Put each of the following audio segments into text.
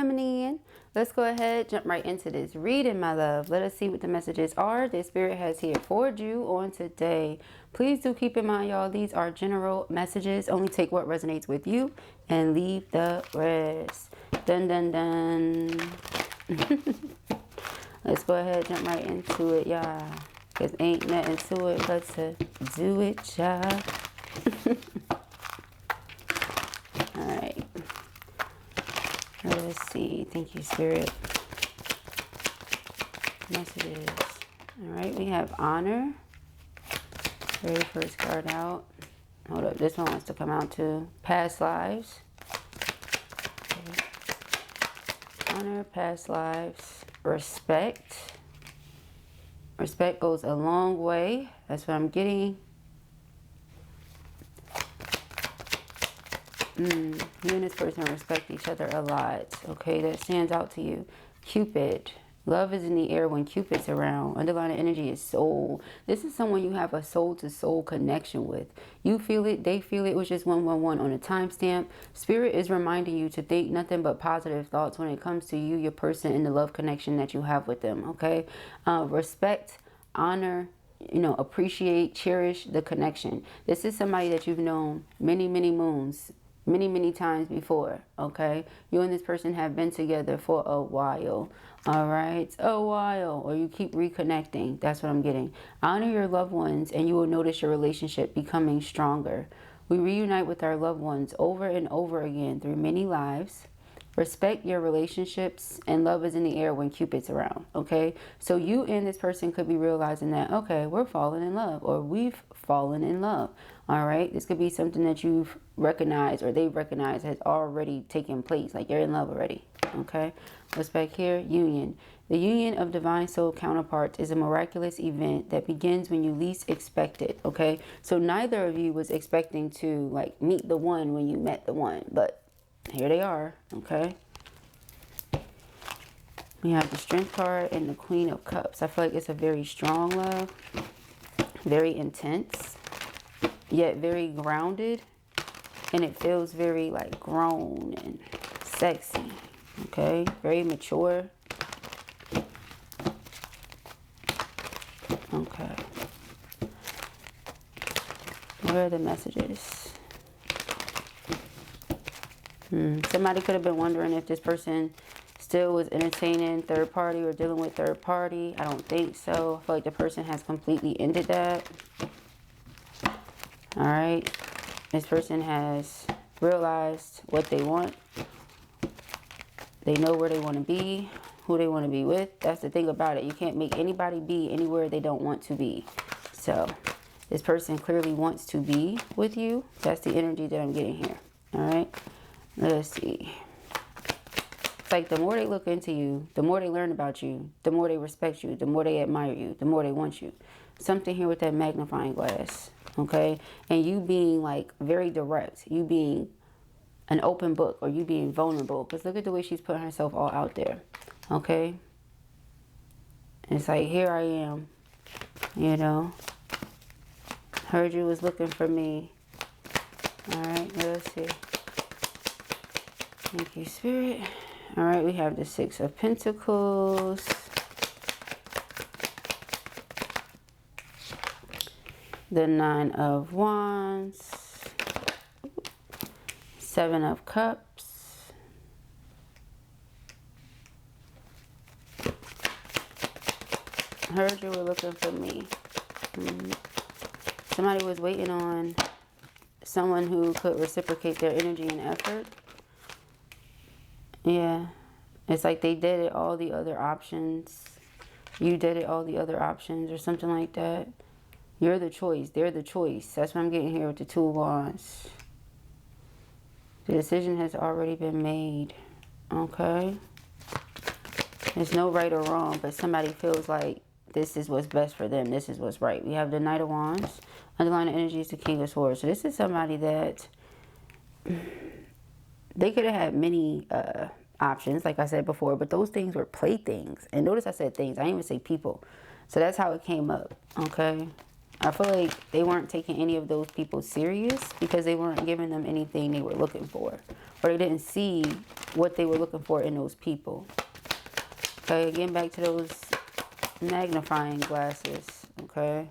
feminine. Let's go ahead, jump right into this reading, my love. Let us see what the messages are that Spirit has here for you on today. Please do keep in mind, y'all, these are general messages. Only take what resonates with you and leave the rest. Dun, dun, dun. Let's go ahead, jump right into it, y'all. Because ain't nothing to it but to do it, y'all. Alright. Let's see. Thank you, Spirit. Messages. Alright, we have honor. Very first card out. Hold up. This one wants to come out too. Past lives. Okay. Honor, past lives. Respect. Respect goes a long way. That's what I'm getting. You and this person respect each other a lot. Okay, that stands out to you. Cupid. Love is in the air when Cupid's around. Underlying energy is soul. This is someone you have a soul-to-soul connection with. You feel it, they feel it, which is 111 on a timestamp. Spirit is reminding you to think nothing but positive thoughts when it comes to you, your person, and the love connection that you have with them. Okay, respect, honor, you know, appreciate, cherish the connection. This is somebody that you've known many moons, many times before. Okay, you and this person have been together for a while. All right, a while, or you keep reconnecting. That's what I'm getting. Honor your loved ones and you will notice your relationship becoming stronger. We reunite with our loved ones over and over again through many lives. Respect your relationships, and love is in the air when Cupid's around. Okay, so you and this person could be realizing that, okay, we're falling in love, or we've fallen in love. All right, this could be something that you've recognized or they've recognized has already taken place, like you're in love already. Okay, what's back here? Union. The union of divine soul counterparts is a miraculous event that begins when you least expect it. Okay, so neither of you was expecting to like meet the one when you met the one, but here they are. Okay, we have the Strength card and the Queen of Cups. I feel like it's a very strong love, very intense, yet very grounded, and it feels very like grown and sexy. Okay, very mature. Okay, where are the messages? Somebody could have been wondering if this person still was entertaining third party or dealing with third party. I don't think so. I feel like the person has completely ended that. All right, this person has realized what they want. They know where they want to be, who they want to be with. That's the thing about it. You can't make anybody be anywhere they don't want to be. So this person clearly wants to be with you. That's the energy that I'm getting here. All right, let's see. It's like the more they look into you, the more they learn about you, the more they respect you, the more they admire you, the more they want you. Something here with that magnifying glass. Okay, and you being like very direct, you being an open book, or you being vulnerable, because look at the way she's putting herself all out there. Okay, and it's like, here I am, you know, heard you was looking for me. All right, let's see. Thank you, Spirit. All right, we have the Six of Pentacles, the Nine of Wands, Seven of Cups, heard you were looking for me. Somebody was waiting on someone who could reciprocate their energy and effort. Yeah, it's like they did it all the other options. You did it all the other options, or something like that. You're the choice. They're the choice. That's what I'm getting here with the Two of Wands. The decision has already been made. Okay. There's no right or wrong, but somebody feels like this is what's best for them. This is what's right. We have the Knight of Wands. Underlying energy is the King of Swords. So this is somebody that they could have had many options, like I said before, but those things were playthings. And notice I said things. I didn't even say people. So that's how it came up. Okay. I feel like they weren't taking any of those people serious because they weren't giving them anything they were looking for. Or they didn't see what they were looking for in those people. Okay, again, back to those magnifying glasses, okay?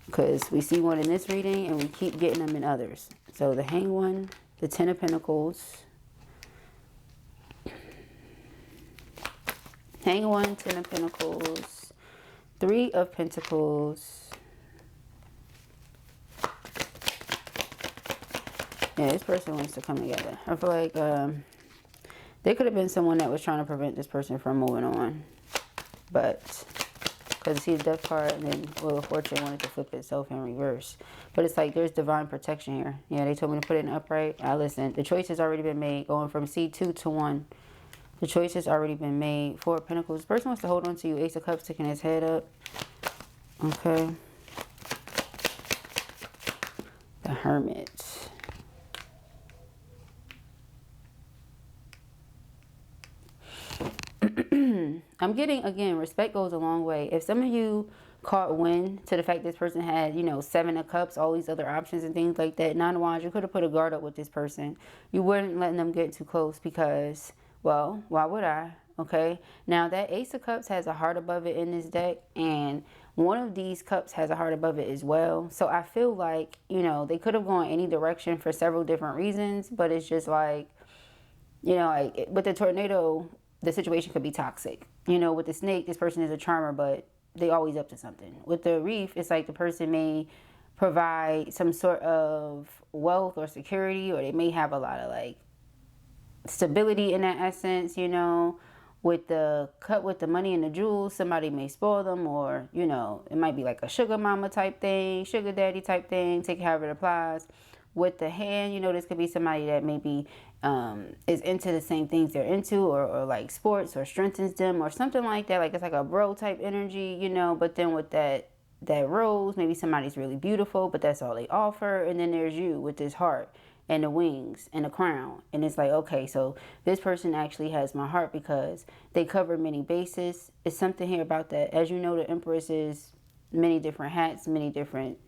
Because we see one in this reading and we keep getting them in others. So the Hanged One, the Ten of Pentacles, Hanged One, Ten of Pentacles, Three of Pentacles. Yeah, this person wants to come together. I feel like there could have been someone that was trying to prevent this person from moving on. But because see the Death card, and then Wheel of Fortune wanted to flip itself in reverse. But it's like there's divine protection here. Yeah, they told me to put it in upright. I listened. The choice has already been made, going from C2 to 1. The choice has already been made. Four of Pentacles. This person wants to hold on to you. Ace of Cups sticking his head up. Okay. The Hermit. I'm getting, again, respect goes a long way. If some of you caught wind to the fact this person had, you know, Seven of Cups, all these other options and things like that, Nine of Wands, you could have put a guard up with this person. You weren't letting them get too close because, well, why would I? Okay. Now that Ace of Cups has a heart above it in this deck, and one of these cups has a heart above it as well. So I feel like, you know, they could have gone any direction for several different reasons, but it's just like, you know, like with the tornado, the situation could be toxic. You know, with the snake, this person is a charmer, but they always up to something. With the reef, it's like the person may provide some sort of wealth or security, or they may have a lot of like stability in that essence, you know. With the cup with the money and the jewels, somebody may spoil them, or, you know, it might be like a sugar mama type thing, sugar daddy type thing, take however it applies. With the hand, you know, this could be somebody that maybe is into the same things they're into, or like sports, or strengthens them, or something like that. Like it's like a bro type energy, you know. But then with that rose, maybe somebody's really beautiful, but that's all they offer. And then there's you with this heart and the wings and the crown. And it's like, okay, so this person actually has my heart because they cover many bases. It's something here about that. As you know, the Empress is many different hats, many different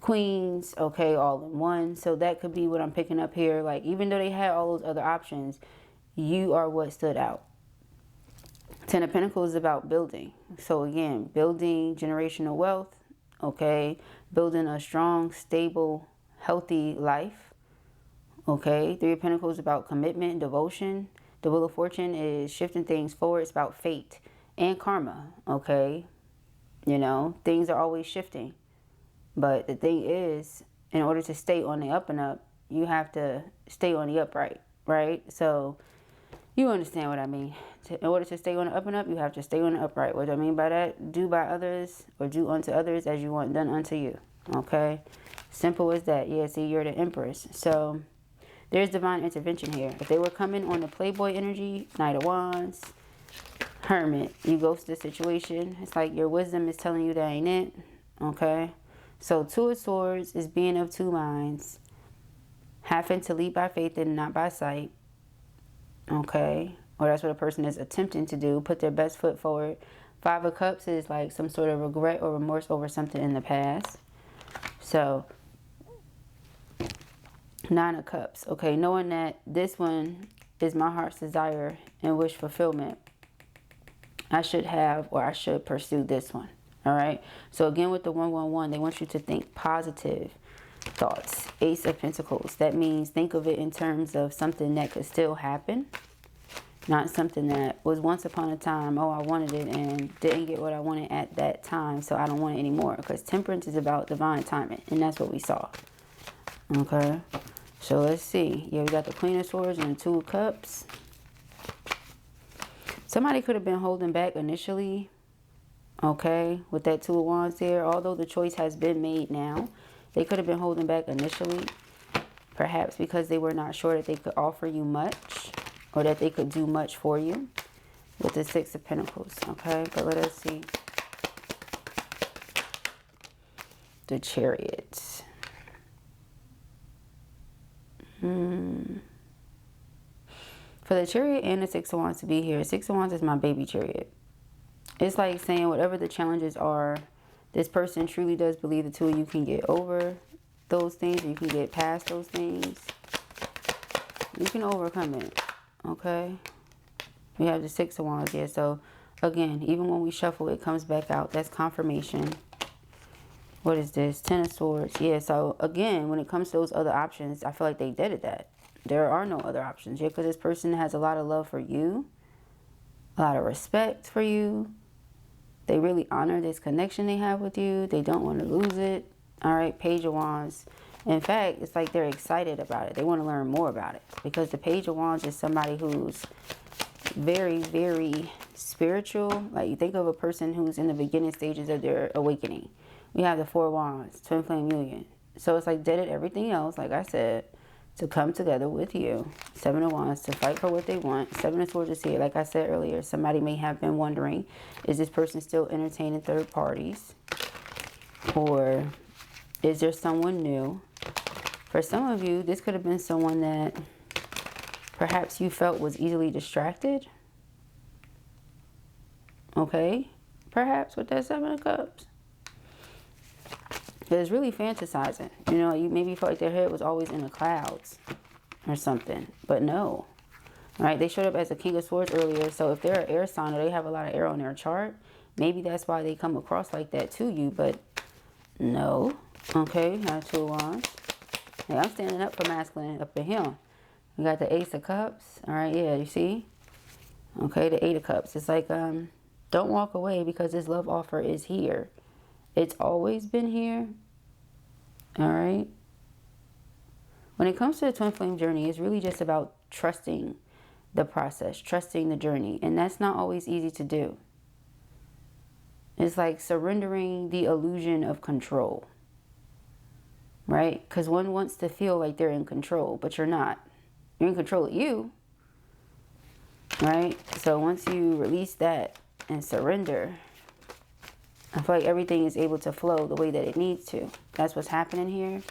queens, okay, all in one. So that could be what I'm picking up here. Like, even though they had all those other options, you are what stood out. Ten of Pentacles is about building. So again, building generational wealth, okay, building a strong, stable, healthy life, okay. Three of Pentacles is about commitment, devotion. The Wheel of Fortune is shifting things forward. It's about fate and karma, okay. You know, things are always shifting. But the thing is, in order to stay on the up and up, you have to stay on the upright, right? So you understand what I mean. In order to stay on the up and up, you have to stay on the upright. What do I mean by that? Do by others, or do unto others as you want done unto you, okay? Simple as that. Yeah, see, you're the Empress. So there's divine intervention here. If they were coming on the Playboy energy, Knight of Wands, Hermit, you ghost the situation. It's like your wisdom is telling you that ain't it, okay? So Two of Swords is being of two minds, having to lead by faith and not by sight, okay? Or that's what a person is attempting to do, put their best foot forward. Five of Cups is like some sort of regret or remorse over something in the past. So Nine of Cups, okay, knowing that this one is my heart's desire and wish fulfillment, I should have, or I should pursue this one. All right. So again, with the 111, they want you to think positive thoughts. Ace of Pentacles. That means think of it in terms of something that could still happen. Not something that was once upon a time, oh, I wanted it and didn't get what I wanted at that time, so I don't want it anymore. Because Temperance is about divine timing, and that's what we saw. Okay. So let's see. Yeah, we got the Queen of Swords and the Two of Cups. Somebody could have been holding back initially. Okay, with that Two of Wands there, although the choice has been made now, they could have been holding back initially, perhaps because they were not sure that they could offer you much, or that they could do much for you, with the Six of Pentacles, okay? But let us see. The Chariot. For the Chariot and the Six of Wands to be here, Six of Wands is my baby chariot. It's like saying whatever the challenges are, this person truly does believe the two of you can get over those things. You can get past those things. You can overcome it. Okay. We have the 6 of Wands here. So again, even when we shuffle, it comes back out. That's confirmation. What is this? 10 of Swords. Yeah, so again, when it comes to those other options, I feel like they did that. There are no other options. Yeah, because this person has a lot of love for you, a lot of respect for you. They really honor this connection they have with you. They don't want to lose it. All right, Page of Wands. In fact, it's like they're excited about it. They want to learn more about it. Because the Page of Wands is somebody who's very, very spiritual. Like, you think of a person who's in the beginning stages of their awakening. We have the 4 of Wands, twin flame union. So it's like they did everything else, like I said, to come together with you. 7 of Wands, to fight for what they want. 7 of Swords is here. Like I said earlier, somebody may have been wondering, is this person still entertaining third parties? Or is there someone new? For some of you, this could have been someone that perhaps you felt was easily distracted. Okay? Perhaps with that 7 of Cups. It's really fantasizing. You know, you maybe felt like their head was always in the clouds or something. But no. Right? They showed up as a King of Swords earlier. So if they're an air sign or they have a lot of air on their chart, maybe that's why they come across like that to you. But no. Okay, have 2 of Wands. Hey, I'm standing up for masculine up in here. We got the Ace of Cups. All right, yeah, you see? Okay, the 8 of Cups. It's like, don't walk away because this love offer is here. It's always been here. All right. When it comes to the twin flame journey, it's really just about trusting the process, trusting the journey. And that's not always easy to do. It's like surrendering the illusion of control. Right? Because one wants to feel like they're in control, but you're not. You're in control of you. Right? So once you release that and surrender, I feel like everything is able to flow the way that it needs to. That's what's happening here.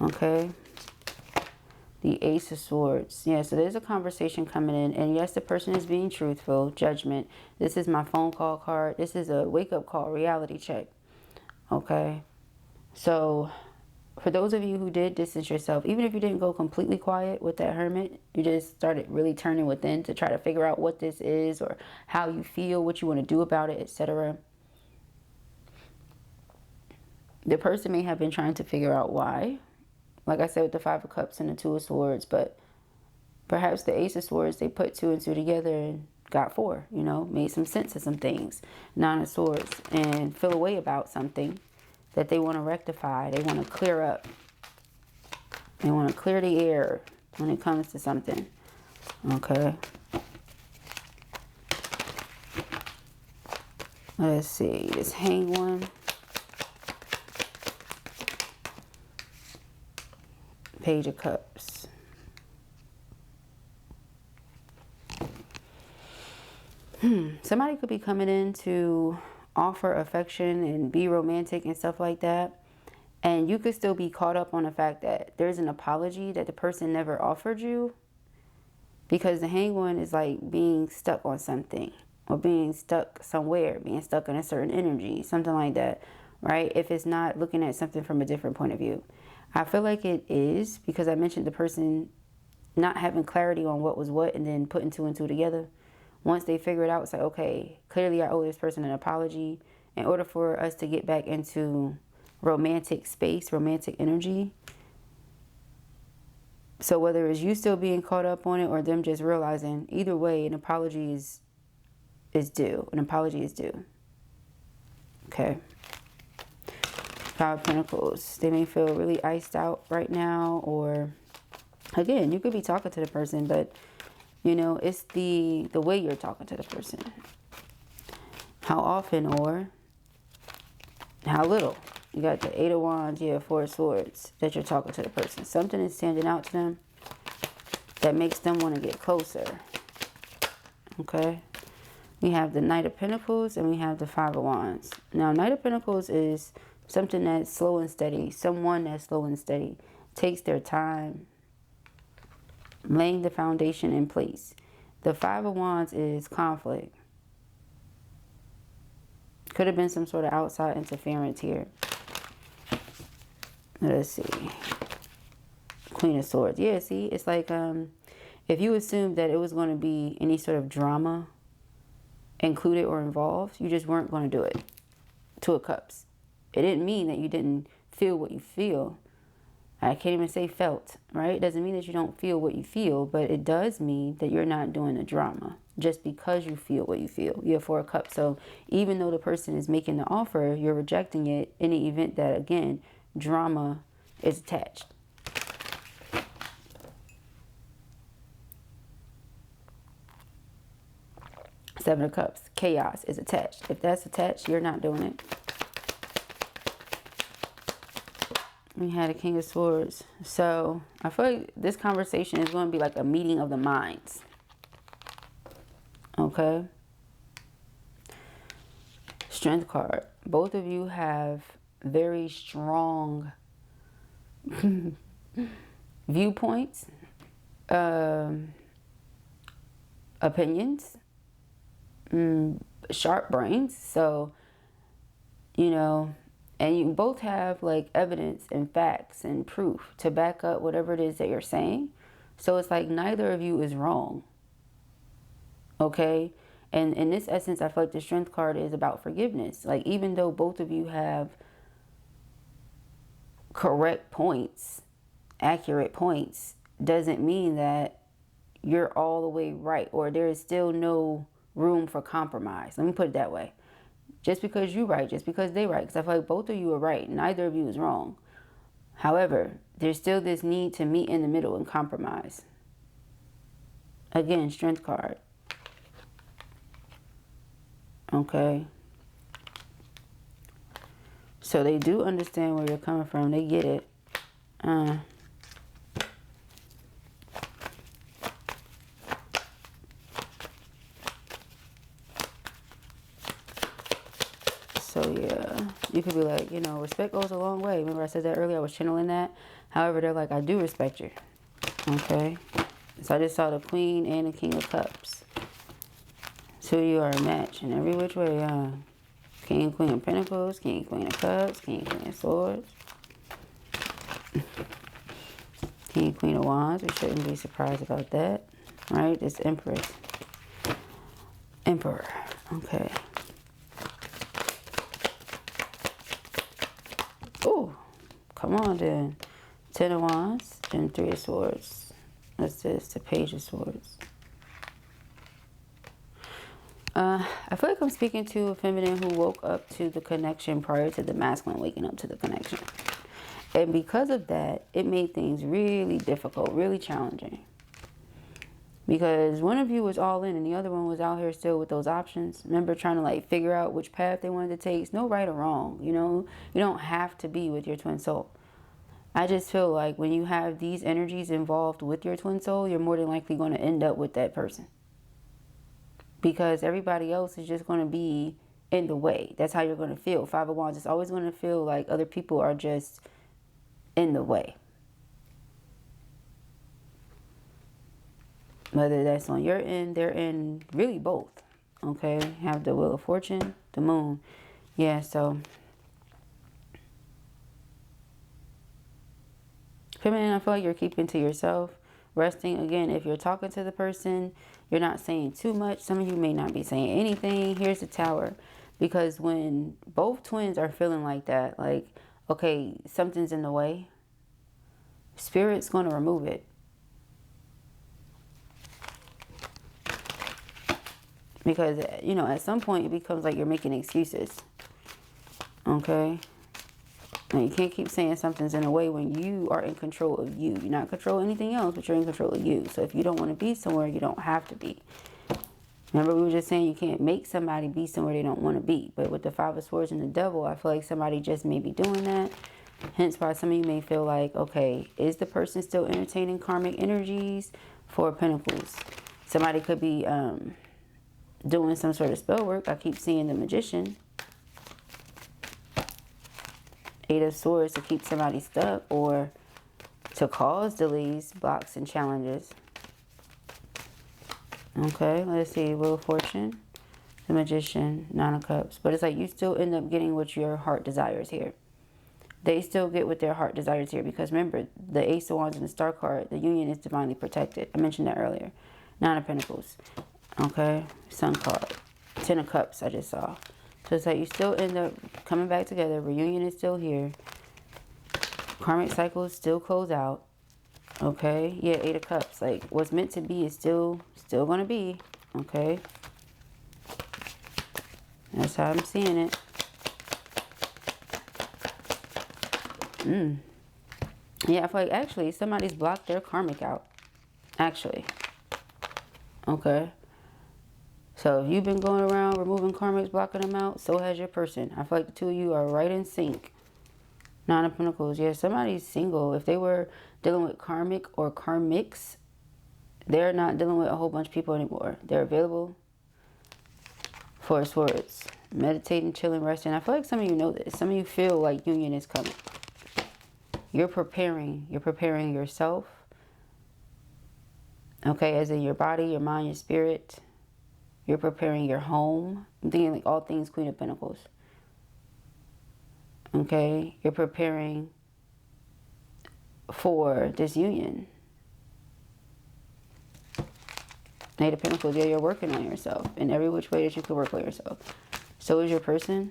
Okay. The Ace of Swords. Yeah, so there's a conversation coming in. And yes, the person is being truthful. Judgment. This is my phone call card. This is a wake-up call, reality check. Okay. So for those of you who did distance yourself, even if you didn't go completely quiet with that Hermit, you just started really turning within to try to figure out what this is or how you feel, what you want to do about it, etc. The person may have been trying to figure out why. Like I said, with the 5 of Cups and the 2 of Swords. But perhaps the Ace of Swords, they put 2 and 2 together and got 4. You know, made some sense of some things. 9 of Swords. And feel a way about something that they want to rectify. They want to clear up. They want to clear the air when it comes to something. Okay. Let's see. This Hanged One. Page of Cups. Somebody could be coming in to offer affection and be romantic and stuff like that. And you could still be caught up on the fact that there's an apology that the person never offered you. Because the Hanged One is like being stuck on something. Or being stuck somewhere. Being stuck in a certain energy. Something like that. Right? If it's not looking at something from a different point of view. I feel like it is, because I mentioned the person not having clarity on what was what and then putting 2 and 2 together. Once they figure it out, it's like, okay, clearly I owe this person an apology. In order for us to get back into romantic space, romantic energy. So whether it's you still being caught up on it or them just realizing, either way, an apology is due. An apology is due. Okay. 5 of Pentacles. They may feel really iced out right now, or again, you could be talking to the person, but you know, it's the way you're talking to the person. How often or how little. You got the 8 of Wands, yeah, 4 of Swords that you're talking to the person. Something is standing out to them that makes them want to get closer. Okay. We have the Knight of Pentacles and we have the 5 of Wands. Now, Knight of Pentacles is something that's slow and steady. Someone that's slow and steady. Takes their time. Laying the foundation in place. The 5 of Wands is conflict. Could have been some sort of outside interference here. Let's see. Queen of Swords. Yeah, see, it's like if you assumed that it was going to be any sort of drama included or involved, you just weren't going to do it. Two of Cups. It didn't mean that you didn't feel what you feel. I can't even say felt, right? It doesn't mean that you don't feel what you feel, but it does mean that you're not doing the drama just because you feel what you feel. You have Four of Cups. So even though the person is making the offer, you're rejecting it in the event that, again, drama is attached. Seven of Cups. Chaos is attached. If that's attached, you're not doing it. We had a King of Swords. So I feel like this conversation is going to be like a meeting of the minds. Okay. Strength card. Both of you have very strong viewpoints, opinions, sharp brains. So, you know, and you both have like evidence and facts and proof to back up whatever it is that you're saying. So it's like neither of you is wrong. Okay? And in this essence, I feel like the Strength card is about forgiveness. Like, even though both of you have correct points, accurate points, doesn't mean that you're all the way right, or there is still no room for compromise. Let me put it that way. Just because you're right, just because they're right, because I feel like both of you are right, neither of you is wrong. However, there's still this need to meet in the middle and compromise. Again, Strength card. Okay. So they do understand where you're coming from. They get it. So yeah, you could be like, you know, respect goes a long way. Remember I said that earlier, I was channeling that. However, they're like, I do respect you. Okay. So I just saw the Queen and the King of Cups. So you are a match in every which way, King and Queen of Pentacles, King and Queen of Cups, King and Queen of Swords. King and Queen of Wands, we shouldn't be surprised about that. Right? It's Empress. Emperor. Okay. Oh, come on then. Ten of Wands and Three of Swords. That's this, the Page of Swords. I feel like I'm speaking to a feminine who woke up to the connection prior to the masculine waking up to the connection. And because of that, it made things really difficult, really challenging. Because one of you was all in and the other one was out here still with those options. Remember, trying to like figure out which path they wanted to take. It's no right or wrong, you know. You don't have to be with your twin soul. I just feel like when you have these energies involved with your twin soul, you're more than likely going to end up with that person. Because everybody else is just going to be in the way. That's how you're going to feel. Five of Wands is always going to feel like other people are just in the way. Whether that's on your end, their end, really both. Okay, have the Wheel of Fortune, the Moon. Yeah, so feminine, I feel like you're keeping to yourself. Resting, again, if you're talking to the person, you're not saying too much. Some of you may not be saying anything. Here's the Tower. Because when both twins are feeling like that, like, okay, something's in the way, Spirit's going to remove it. Because, you know, at some point it becomes like you're making excuses. Okay? Now, you can't keep saying something's in the way when you are in control of you. You're not controlling anything else, but you're in control of you. So if you don't want to be somewhere, you don't have to be. Remember, we were just saying you can't make somebody be somewhere they don't want to be. But with the Five of Swords and the Devil, I feel like somebody just may be doing that. Hence why some of you may feel like, okay, is the person still entertaining karmic energies? Four of Pentacles. Somebody could be doing some sort of spell work. I keep seeing the Magician. Eight of Swords to keep somebody stuck or to cause delays, blocks, and challenges. Okay, let's see. Wheel of Fortune, the Magician, Nine of Cups. But it's like you still end up getting what your heart desires here. they still get what their heart desires here. Because remember, the Ace of Wands and the Star card, the union is divinely protected. I mentioned that earlier. Nine of Pentacles. Okay. Sun card. Ten of Cups I just saw. So it's like you still end up coming back together. Reunion is still here. Karmic cycles still close out. Okay. Yeah, Eight of Cups. Like what's meant to be is still going to be. Okay. That's how I'm seeing it. Yeah, I feel like actually somebody's blocked their karmic out. Actually. Okay. So if you've been going around removing karmics, blocking them out, so has your person. I feel like the two of you are right in sync. Nine of Pentacles. Yeah, somebody's single. If they were dealing with karmic or karmics, they're not dealing with a whole bunch of people anymore. They're available. Four of Swords. Meditating, chilling, resting. I feel like some of you know this. Some of you feel like union is coming. You're preparing. You're preparing yourself. Okay, as in your body, your mind, your spirit. You're preparing your home. I'm thinking like all things Queen of Pentacles. Okay, you're preparing for this union. Knight of Pentacles, yeah, you're working on yourself in every which way that you can work on yourself. So is your person.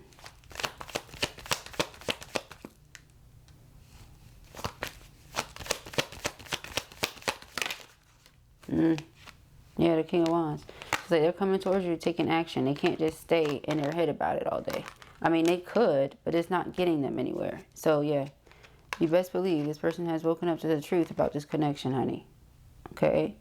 Yeah, the King of Wands. It's like they're coming towards you, taking action. They can't just stay in their head about it all day. I mean, they could, but it's not getting them anywhere. So, yeah, you best believe this person has woken up to the truth about this connection, honey. Okay?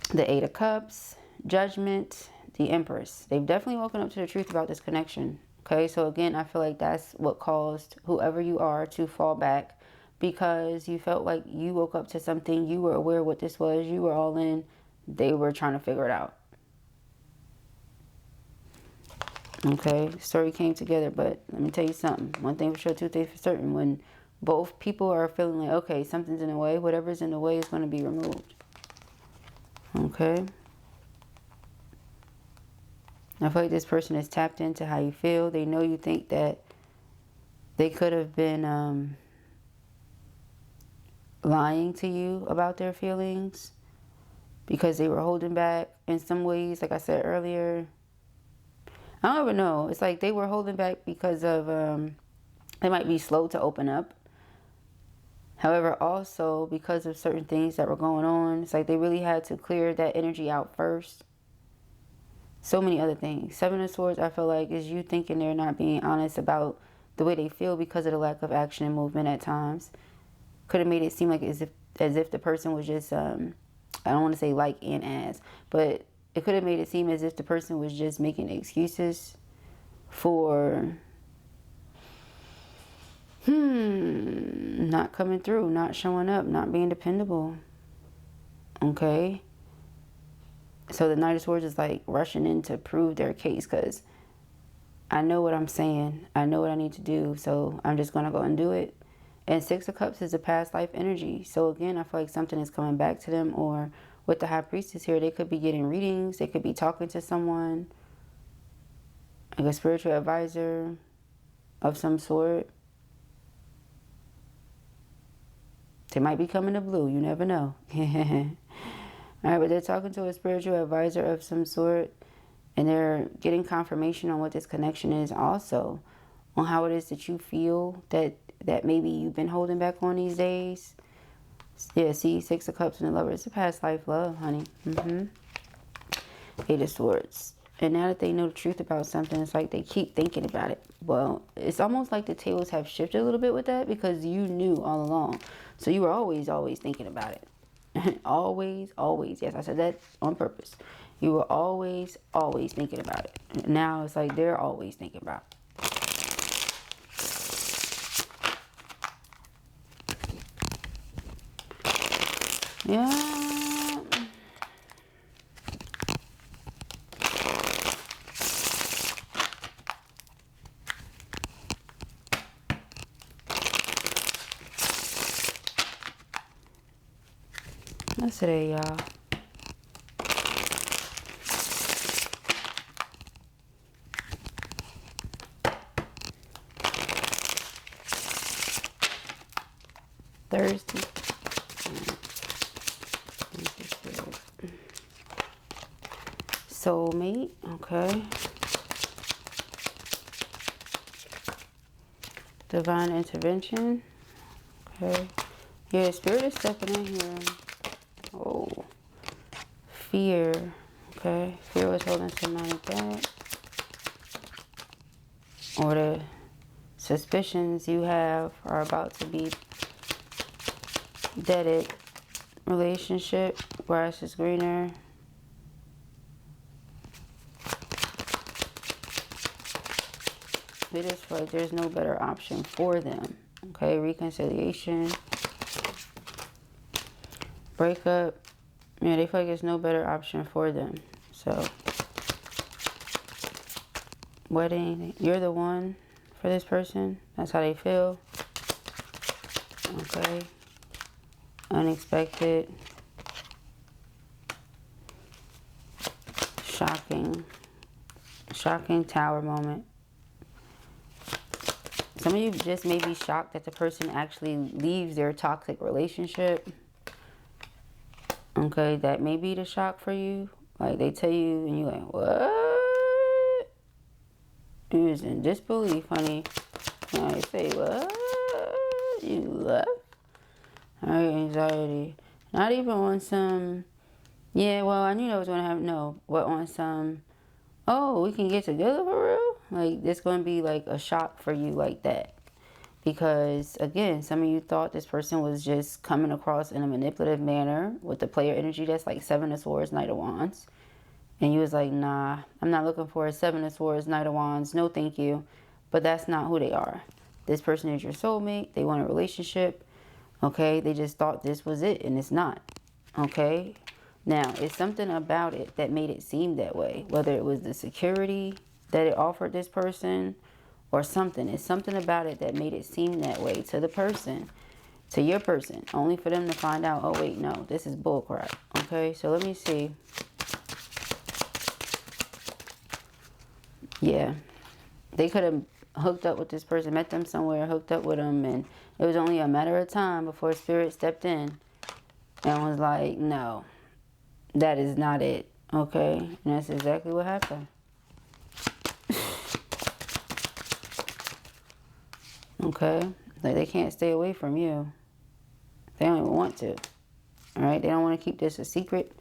The Eight of Cups, Judgment, the Empress. They've definitely woken up to the truth about this connection. Okay? So, again, I feel like that's what caused whoever you are to fall back, because you felt like you woke up to something. You were aware what this was. You were all in. They were trying to figure it out. Okay, the story came together, but let me tell you something. One thing for sure, two things for certain. When both people are feeling like, okay, something's in the way, whatever's in the way is going to be removed. Okay. I feel like this person is tapped into how you feel. They know you think that they could have been lying to you about their feelings because they were holding back in some ways, like I said earlier. I don't even know. It's like they were holding back because of, they might be slow to open up. However, also because of certain things that were going on, it's like they really had to clear that energy out first. So many other things. Seven of Swords, I feel like, is you thinking they're not being honest about the way they feel because of the lack of action and movement at times. Could have made it seem like as if the person was just, I don't want to say like and as, but it could have made it seem as if the person was just making excuses for not coming through, not showing up, not being dependable. Okay? So the Knight of Swords is like rushing in to prove their case, because I know what I'm saying. I know what I need to do, so I'm just going to go and do it. And Six of Cups is a past life energy. So again, I feel like something is coming back to them. Or with the High Priestess here, they could be getting readings. They could be talking to someone, like a spiritual advisor of some sort. They might be coming to blue. You never know. All right, but they're talking to a spiritual advisor of some sort. And they're getting confirmation on what this connection is also. On how it is that you feel that maybe you've been holding back on these days. Yeah, see, Six of Cups and the Lover. It's a past life love, honey. Eight of Swords. And now that they know the truth about something, it's like they keep thinking about it. Well, it's almost like the tables have shifted a little bit with that, because you knew all along. So you were always thinking about it. Always. Yes, I said that on purpose. You were always thinking about it. Now it's like they're always thinking about it. Yeah. That's today, y'all. Thirsty. Soulmate, okay. Divine intervention, okay. Yeah, Spirit is stepping in here. Oh, fear, okay. Fear was holding somebody back. Or the suspicions you have are about to be deaded. Relationship, grass is greener. They just feel like there's no better option for them. Okay, reconciliation. Breakup. Yeah, they feel like there's no better option for them. So, wedding. You're the one for this person. That's how they feel. Okay. Unexpected. Shocking. Shocking tower moment. Some of you just may be shocked that the person actually leaves their toxic relationship. Okay, that may be the shock for you. Like, they tell you and you're like, what? You was in disbelief, honey. And I say, what? You left? Alright, anxiety. Not even on some, yeah, well, I knew I was going to have, no. But on some, oh, we can get together for real? Like, this going to be like a shock for you like that. Because, again, some of you thought this person was just coming across in a manipulative manner with the player energy that's like Seven of Swords, Knight of Wands. And you was like, nah, I'm not looking for a Seven of Swords, Knight of Wands. No, thank you. But that's not who they are. This person is your soulmate. They want a relationship. Okay? They just thought this was it, and it's not. Okay? Now, it's something about it that made it seem that way. Whether it was the security that it offered this person or something. It's something about it that made it seem that way to the person, to your person, only for them to find out, oh, wait, no, this is bullcrap. Okay, so let me see. Yeah, they could have hooked up with this person, met them somewhere, hooked up with them, and it was only a matter of time before Spirit stepped in and was like, no, that is not it. Okay, and that's exactly what happened. Okay, like they can't stay away from you. They don't even want to. All right, they don't want to keep this a secret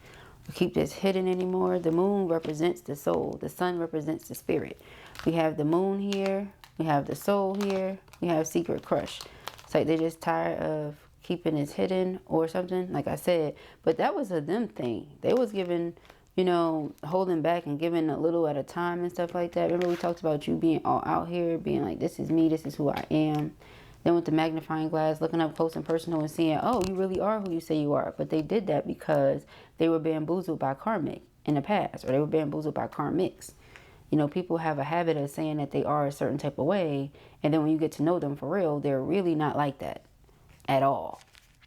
or keep this hidden anymore. The moon represents the soul. The sun represents the spirit. We have the moon here. We have the soul here. We have secret crush. It's like they're just tired of keeping this hidden or something, like I said. But that was a them thing. They was giving, you know, holding back and giving a little at a time and stuff like that. Remember we talked about you being all out here, being like, this is me, this is who I am. Then with the magnifying glass, looking up close and personal and seeing, oh, you really are who you say you are. But they did that because they were bamboozled by karmic in the past, or they were bamboozled by karmics. You know, people have a habit of saying that they are a certain type of way, and then when you get to know them for real, they're really not like that at all.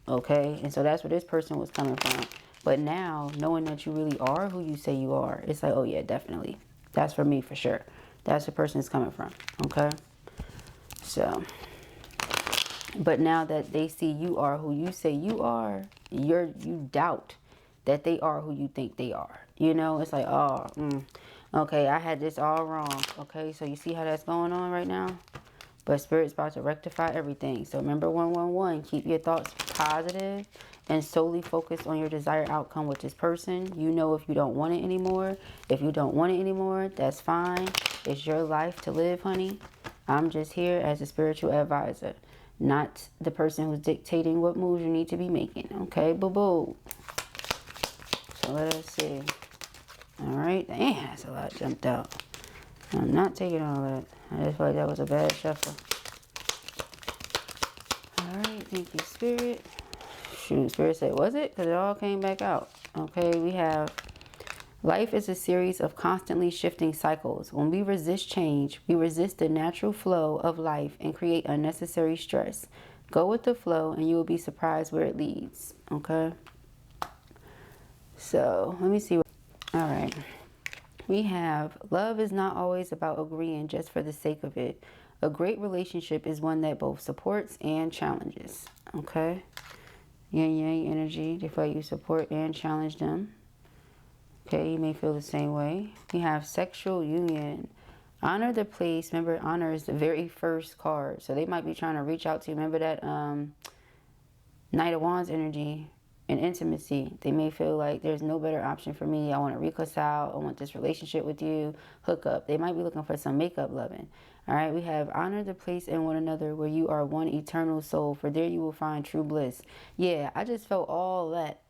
Okay? And so that's where this person was coming from. But now, knowing that you really are who you say you are, it's like, oh yeah, definitely. That's for me for sure. That's the person it's coming from. Okay? So, but now that they see you are who you say you are, you doubt that they are who you think they are. You know, it's like, oh, okay, I had this all wrong. Okay, so you see how that's going on right now? But Spirit's about to rectify everything. So remember 111, keep your thoughts positive and solely focus on your desired outcome with this person. You know if you don't want it anymore. If you don't want it anymore, that's fine. It's your life to live, honey. I'm just here as a spiritual advisor, not the person who's dictating what moves you need to be making. Okay, boo-boo. So let us see. All right. Damn, that's a lot jumped out. I'm not taking all that. I just feel like that was a bad shuffle. All right. Thank you, Spirit. Shoot, Spirit said, was it? Because it all came back out. Okay, we have life is a series of constantly shifting cycles. When we resist change, we resist the natural flow of life and create unnecessary stress. Go with the flow and you will be surprised where it leads. Okay. So, let me see. All right. We have, love is not always about agreeing just for the sake of it. A great relationship is one that both supports and challenges. Okay? Yin yang energy. They feel like you support and challenge them. Okay, you may feel the same way. We have sexual union. Honor the place. Remember, honor is the very first card. So they might be trying to reach out to you. Remember that Knight of Wands energy and intimacy. They may feel like there's no better option for me. I want to reconcile. I want this relationship with you. Hook up. They might be looking for some makeup loving. All right, we have honor the place in one another where you are one eternal soul. For there you will find true bliss. Yeah, I just felt all that.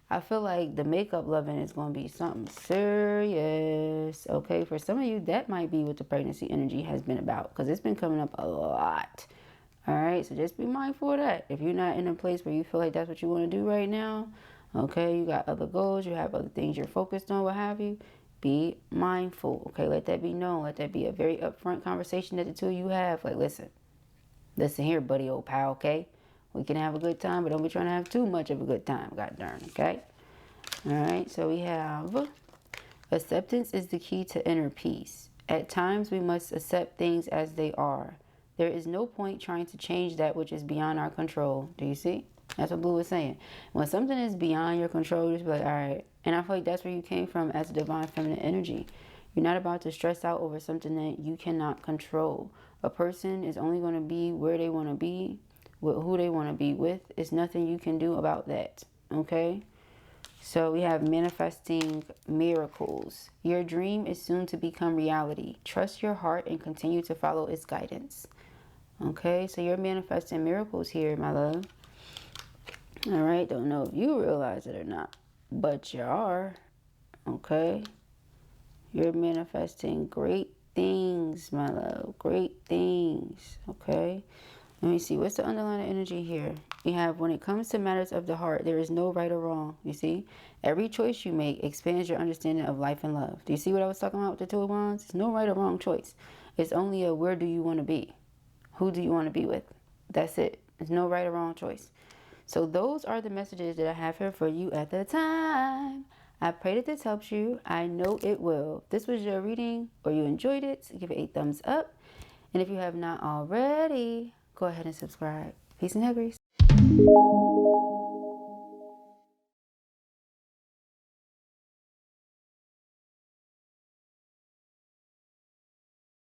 I feel like the makeup loving is going to be something serious. Okay, for some of you, that might be what the pregnancy energy has been about. Because it's been coming up a lot. All right, so just be mindful of that. If you're not in a place where you feel like that's what you want to do right now, okay, you got other goals, you have other things you're focused on, what have you, be mindful, okay? Let that be known. Let that be a very upfront conversation that the two of you have. Like, listen here, buddy, old pal, okay? We can have a good time, but don't be trying to have too much of a good time, god darn, okay? All right, so we have acceptance is the key to inner peace. At times, we must accept things as they are. There is no point trying to change that which is beyond our control. Do you see? That's what Blue was saying. When something is beyond your control, just be like, all right. And I feel like that's where you came from as a divine feminine energy. You're not about to stress out over something that you cannot control. A person is only going to be where they want to be, with who they want to be with. It's nothing you can do about that. Okay? So we have manifesting miracles. Your dream is soon to become reality. Trust your heart and continue to follow its guidance. Okay, so you're manifesting miracles here, my love. All right, don't know if you realize it or not, but you are. Okay, you're manifesting great things, my love. Great things. Okay, let me see. What's the underlying energy here? We have, when it comes to matters of the heart, there is no right or wrong. You see, every choice you make expands your understanding of life and love. Do you see what I was talking about with the Two of Wands? There's no right or wrong choice. It's only a where do you want to be? Who do you want to be with? That's it. There's no right or wrong choice. So those are the messages that I have here for you at the time. I pray that this helps you. I know it will. If this was your reading or you enjoyed it, give it a thumbs up. And if you have not already, go ahead and subscribe. Peace and hair grease.